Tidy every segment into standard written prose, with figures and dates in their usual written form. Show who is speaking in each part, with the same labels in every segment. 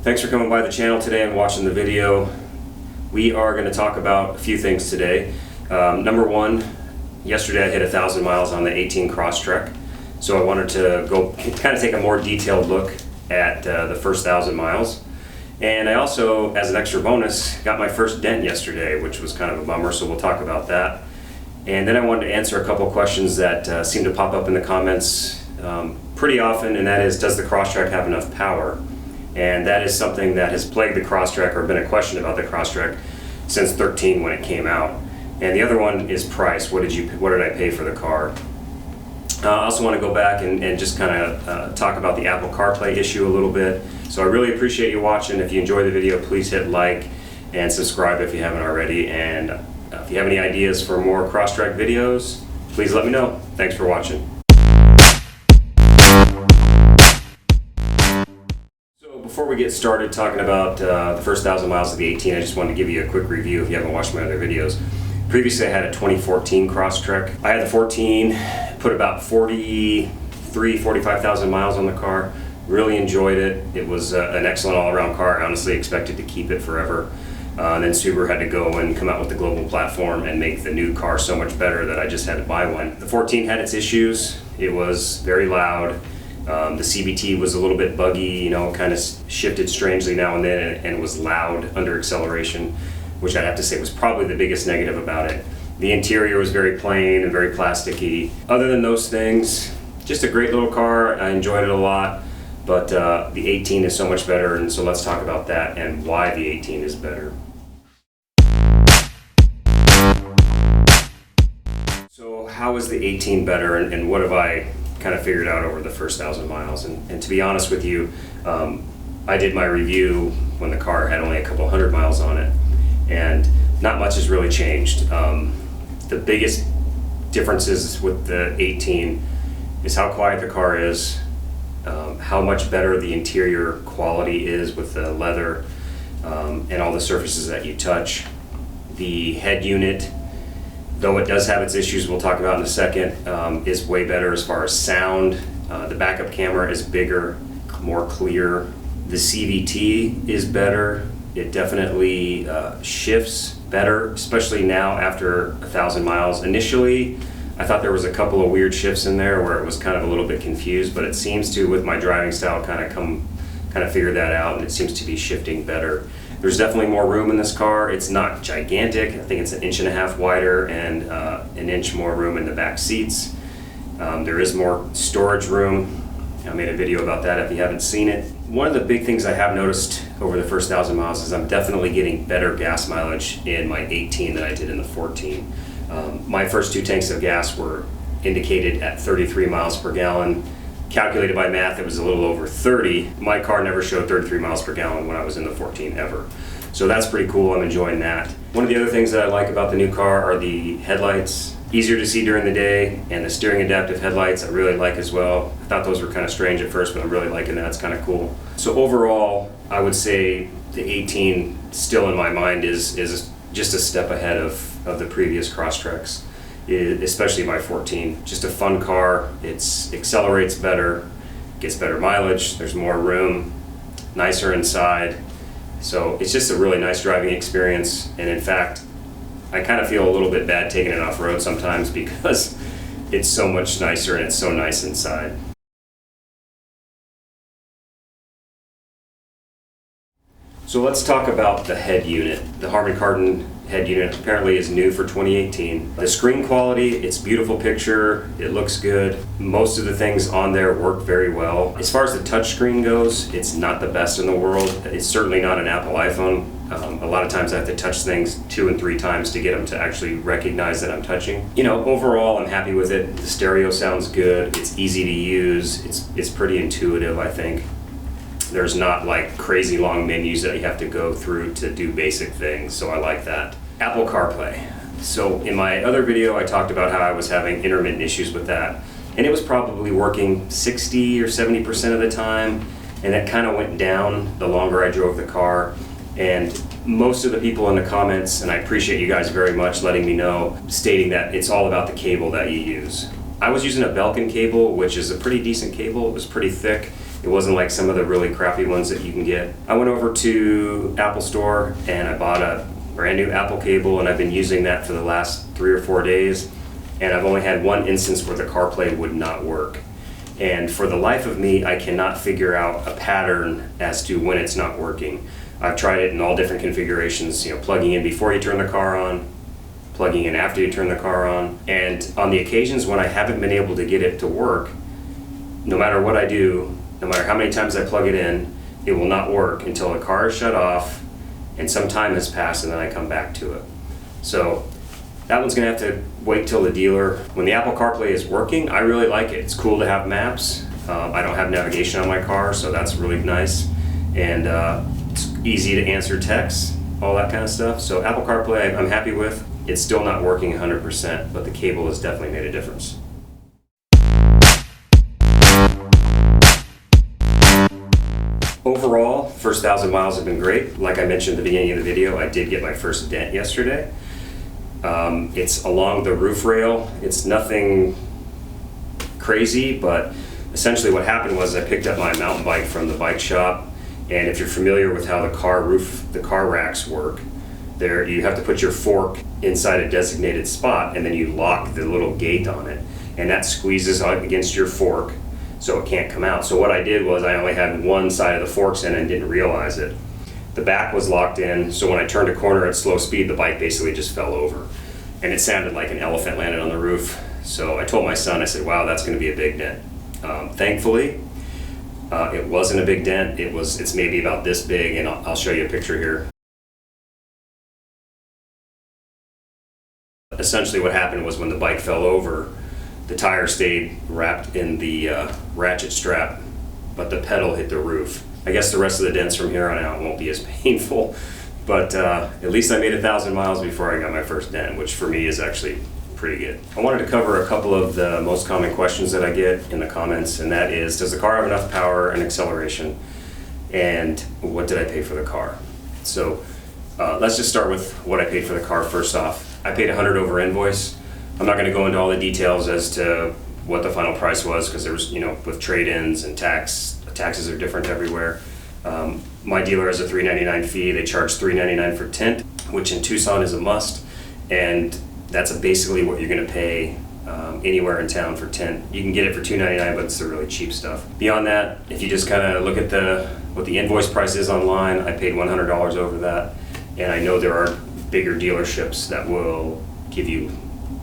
Speaker 1: Thanks for coming by the channel today and watching the video. We are going to talk about a few things today. Number one, yesterday I hit 1,000 miles on the 18 Crosstrek, so I wanted to go kind of take a more detailed look at the first 1,000 miles. And I also, as an extra bonus, got my first dent yesterday, which was kind of a bummer, so we'll talk about that. And then I wanted to answer a couple questions that seem to pop up in the comments pretty often, and that is, does the Crosstrek have enough power? And that is something that has plagued the Crosstrek, or been a question about the Crosstrek since 13 when it came out. And the other one is price. What did I pay for the car? I also want to go back and just kind of talk about the Apple CarPlay issue a little bit. So I really appreciate you watching. If you enjoy the video, please hit like and subscribe if you haven't already. And if you have any ideas for more Crosstrek videos, please let me know. Thanks for watching. So before we get started talking about the first 1,000 miles of the 18, I just wanted to give you a quick review if you haven't watched my other videos. Previously I had a 2014 Crosstrek. I had the 14, put about 45,000 miles on the car. Really enjoyed it. It was an excellent all-around car. I honestly expected to keep it forever. And then Subaru had to go and come out with the global platform and make the new car so much better that I just had to buy one. The 14 had its issues. It was very loud. The CVT was a little bit buggy, kind of shifted strangely now and then, and it was loud under acceleration, which I'd have to say was probably the biggest negative about it. The interior was very plain and very plasticky. Other than those things, just a great little car. I enjoyed it a lot, but the 18 is so much better, and so let's talk about that and why the 18 is better. So how is the 18 better, and what have I kind of figured out over the first 1,000 miles? And to be honest with you, I did my review when the car had only a couple hundred miles on it, and not much has really changed. The biggest differences with the 18 is how quiet the car is, how much better the interior quality is with the leather and all the surfaces that you touch. The head unit, though it does have its issues we'll talk about in a second, is way better as far as sound. The backup camera is bigger, more clear. The CVT is better. It definitely shifts better, especially now after 1,000 miles. Initially, I thought there was a couple of weird shifts in there where it was kind of a little bit confused, but it seems to, with my driving style, kind of figured that out, and it seems to be shifting better. There's definitely more room in this car. It's not gigantic. I think it's 1.5 inches wider and 1 inch more room in the back seats. There is more storage room. I made a video about that if you haven't seen it. One of the big things I have noticed over the first 1,000 miles is I'm definitely getting better gas mileage in my 18 than I did in the 14. My first 2 tanks of gas were indicated at 33 miles per gallon. Calculated by math, it was a little over 30. My car never showed 33 miles per gallon when I was in the 14 ever. So that's pretty cool. I'm enjoying that. One of the other things that I like about the new car are the headlights. Easier to see during the day, and the steering adaptive headlights I really like as well. I thought those were kind of strange at first, but I'm really liking that. It's kind of cool. So overall, I would say the 18 still in my mind is just a step ahead of the previous Crosstreks, especially my 14. Just a fun car. It accelerates better, gets better mileage, there's more room, nicer inside. So it's just a really nice driving experience, and in fact, I kind of feel a little bit bad taking it off-road sometimes because it's so much nicer and it's so nice inside. So let's talk about the head unit. The Harman Kardon head unit apparently is new for 2018. The screen quality, it's a beautiful picture, it looks good. Most of the things on there work very well. As far as the touchscreen goes, it's not the best in the world. It's certainly not an Apple iPhone. A lot of times I have to touch things 2 and 3 times to get them to actually recognize that I'm touching. Overall I'm happy with it. The stereo sounds good, it's easy to use, it's pretty intuitive, I think. There's not like crazy long menus that you have to go through to do basic things, so I like that. Apple CarPlay. So in my other video I talked about how I was having intermittent issues with that, and it was probably working 60 or 70% of the time, and that kind of went down the longer I drove the car. And most of the people in the comments, and I appreciate you guys very much letting me know, stating that it's all about the cable that you use. I was using a Belkin cable, which is a pretty decent cable. It was pretty thick, It wasn't like some of the really crappy ones that you can get. I went over to Apple Store and I bought a brand new Apple cable, and I've been using that for the last 3 or 4 days, and I've only had one instance where the CarPlay would not work. And for the life of me, I cannot figure out a pattern as to when it's not working. I've tried it in all different configurations, plugging in before you turn the car on, plugging in after you turn the car on. And on the occasions when I haven't been able to get it to work, no matter what I do, no matter how many times I plug it in, it will not work until the car is shut off and some time has passed and then I come back to it. So that one's gonna have to wait till the dealer. When the Apple CarPlay is working, I really like it. It's cool to have maps. I don't have navigation on my car, so that's really nice. And it's easy to answer texts, all that kind of stuff. So Apple CarPlay, I'm happy with. It's still not working 100%, but the cable has definitely made a difference. Overall, first 1,000 miles have been great. Like I mentioned at the beginning of the video, I did get my first dent yesterday. It's along the roof rail. It's nothing crazy, but essentially what happened was I picked up my mountain bike from the bike shop, and if you're familiar with how the car racks work, there you have to put your fork inside a designated spot, and then you lock the little gate on it, and that squeezes up against your fork so it can't come out. So what I did was I only had one side of the forks in and didn't realize it. The back was locked in, so when I turned a corner at slow speed, the bike basically just fell over. And it sounded like an elephant landed on the roof. So I told my son, I said, wow, that's gonna be a big dent. Thankfully, it wasn't a big dent. It's maybe about this big, and I'll show you a picture here. Essentially what happened was when the bike fell over, the tire stayed wrapped in the ratchet strap, but the pedal hit the roof. I guess the rest of the dents from here on out won't be as painful, but at least I made 1,000 miles before I got my first dent, which for me is actually pretty good. I wanted to cover a couple of the most common questions that I get in the comments, and that is, does the car have enough power and acceleration, and what did I pay for the car? So let's just start with what I paid for the car first off. I paid $100 over invoice. I'm not going to go into all the details as to what the final price was, because there was, with trade-ins and taxes are different everywhere. My dealer has a $3.99 fee. They charge $3.99 for tint, which in Tucson is a must, and that's basically what you're going to pay anywhere in town for tint. You can get it for $2.99, but it's the really cheap stuff. Beyond that, if you just kind of look at what the invoice price is online, I paid $100 over that, and I know there are bigger dealerships that will give you,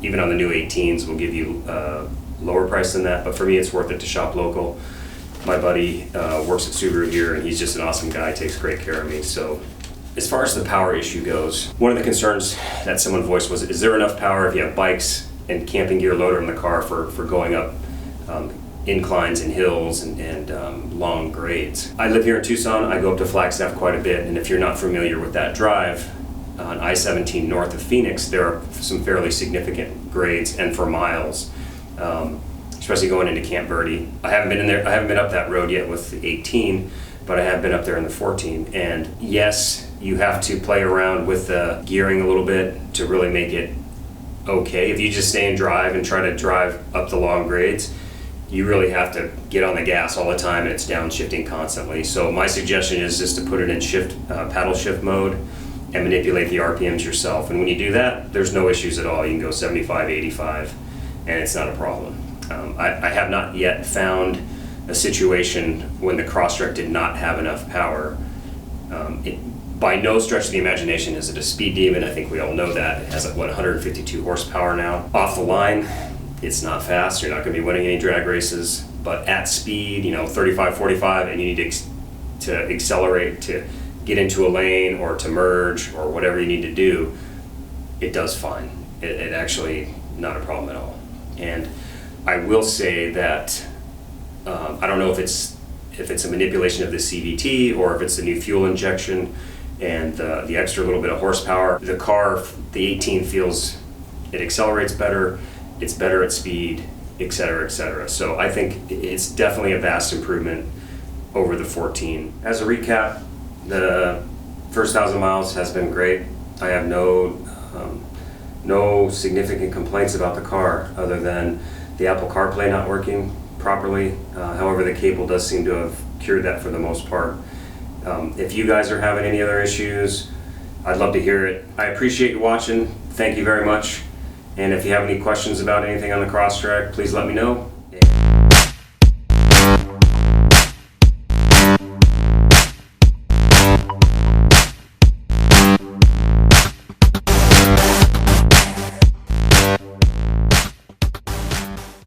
Speaker 1: even on the new 18s, will give you lower price than that, but for me it's worth it to shop local. My buddy works at Subaru here, and he's just an awesome guy, takes great care of me. So as far as the power issue goes, one of the concerns that someone voiced was, is there enough power if you have bikes and camping gear loaded in the car for going up inclines and hills and long grades? I live here in Tucson. I go up to Flagstaff quite a bit, and if you're not familiar with that drive, on I-17 north of Phoenix, there are some fairly significant grades and for miles, especially going into Camp Verde. I haven't been in there. I haven't been up that road yet with the 18, but I have been up there in the 14. And yes, you have to play around with the gearing a little bit to really make it okay. If you just stay and drive and try to drive up the long grades, you really have to get on the gas all the time, and it's downshifting constantly. So my suggestion is just to put it in paddle shift mode and manipulate the RPMs yourself. And when you do that, there's no issues at all. You can go 75, 85, and it's not a problem. I have not yet found a situation when the Crosstrek did not have enough power. By no stretch of the imagination is it a speed demon. I think we all know that. It has 152 horsepower now. Off the line, it's not fast. You're not going to be winning any drag races. But at speed, 35, 45, and you need to accelerate to get into a lane or to merge or whatever you need to do, it does fine. It actually not a problem at all. And I will say that I don't know if it's a manipulation of the CVT or if it's the new fuel injection and the extra little bit of horsepower. The car, the 18 feels, it accelerates better, it's better at speed, etc., etc. So I think it's definitely a vast improvement over the 14. As a recap, the first 1,000 miles has been great. I have no significant complaints about the car other than the Apple CarPlay not working properly. However, the cable does seem to have cured that for the most part. If you guys are having any other issues, I'd love to hear it. I appreciate you watching. Thank you very much. And if you have any questions about anything on the Crosstrek, please let me know.